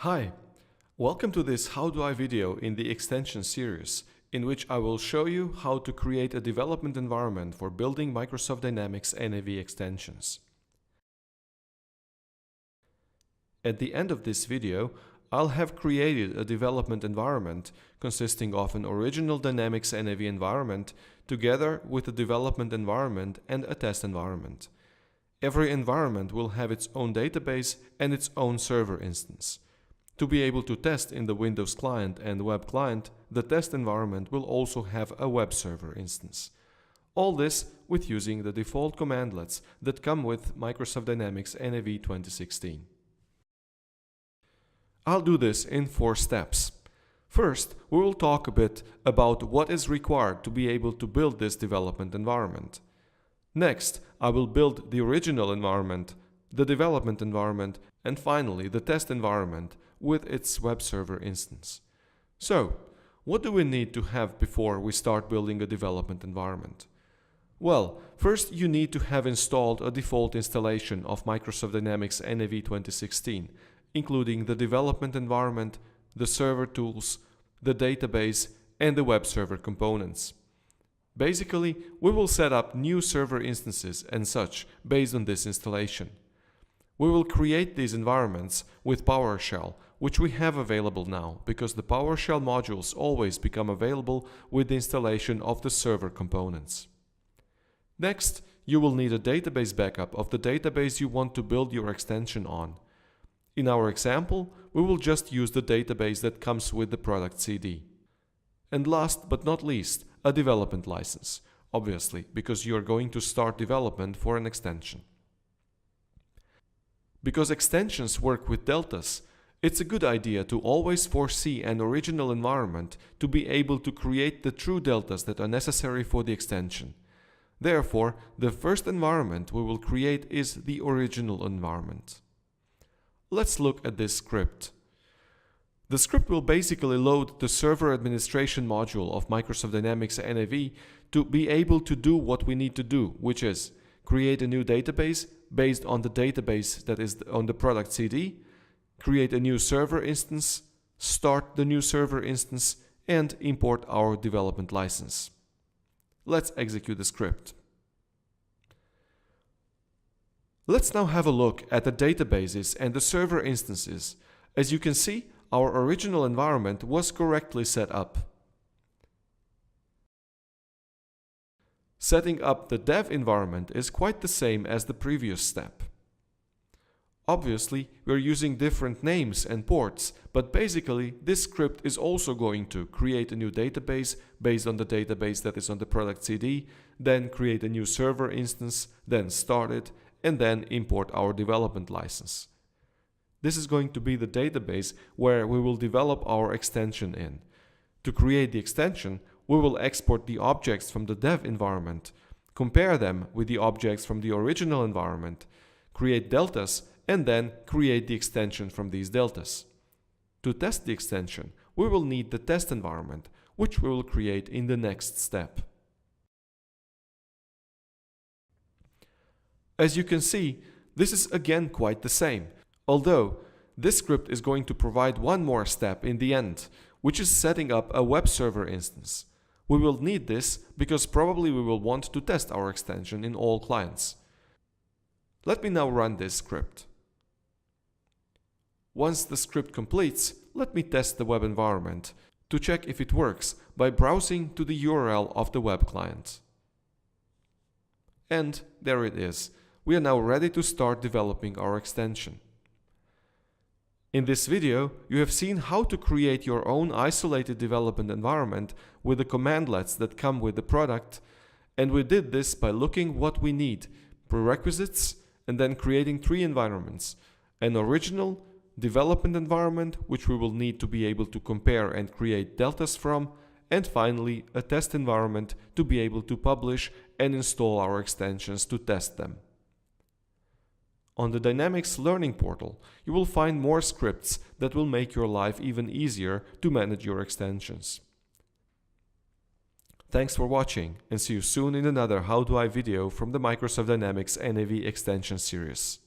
Hi, welcome to this How Do I video in the extension series, in which I will show you how to create a development environment for building Microsoft Dynamics NAV extensions. At the end of this video, I'll have created a development environment consisting of an original Dynamics NAV environment together with a development environment and a test environment. Every environment will have its own database and its own server instance. To be able to test in the Windows client and web client, the test environment will also have a web server instance. All this with using the default commandlets that come with Microsoft Dynamics NAV 2016. I'll do this in 4 steps. First, we will talk a bit about what is required to be able to build this development environment. Next, I will build the original environment, the development environment, and finally the test environment with its web server instance. So, what do we need to have before we start building a development environment? Well, first you need to have installed a default installation of Microsoft Dynamics NAV 2016, including the development environment, the server tools, the database, and the web server components. Basically, we will set up new server instances and such based on this installation. We will create these environments with PowerShell, which we have available now because the PowerShell modules always become available with the installation of the server components. Next, you will need a database backup of the database you want to build your extension on. In our example, we will just use the database that comes with the product CD. And last but not least, a development license, obviously, because you are going to start development for an extension. Because extensions work with deltas, it's a good idea to always foresee an original environment to be able to create the true deltas that are necessary for the extension. Therefore, the first environment we will create is the original environment. Let's look at this script. The script will basically load the server administration module of Microsoft Dynamics NAV to be able to do what we need to do, which is create a new database based on the database that is on the product CD, create a new server instance, start the new server instance, and import our development license. Let's execute the script. Let's now have a look at the databases and the server instances. As you can see, our original environment was correctly set up. Setting up the dev environment is quite the same as the previous step. Obviously, we're using different names and ports, but basically this script is also going to create a new database based on the database that is on the product CD, then create a new server instance, then start it, and then import our development license. This is going to be the database where we will develop our extension in. To create the extension, we will export the objects from the dev environment, compare them with the objects from the original environment, create deltas, and then create the extension from these deltas. To test the extension, we will need the test environment, which we will create in the next step. As you can see, this is again quite the same, although this script is going to provide one more step in the end, which is setting up a web server instance. We will need this because probably we will want to test our extension in all clients. Let me now run this script. Once the script completes, let me test the web environment to check if it works by browsing to the URL of the web client. And there it is. We are now ready to start developing our extension. In this video, you have seen how to create your own isolated development environment with the commandlets that come with the product, and we did this by looking what we need, prerequisites, and then creating 3 environments: an original development environment, which we will need to be able to compare and create deltas from, and finally a test environment to be able to publish and install our extensions to test them. On the Dynamics Learning Portal, you will find more scripts that will make your life even easier to manage your extensions. Thanks for watching, and see you soon in another How Do I video from the Microsoft Dynamics NAV extension series.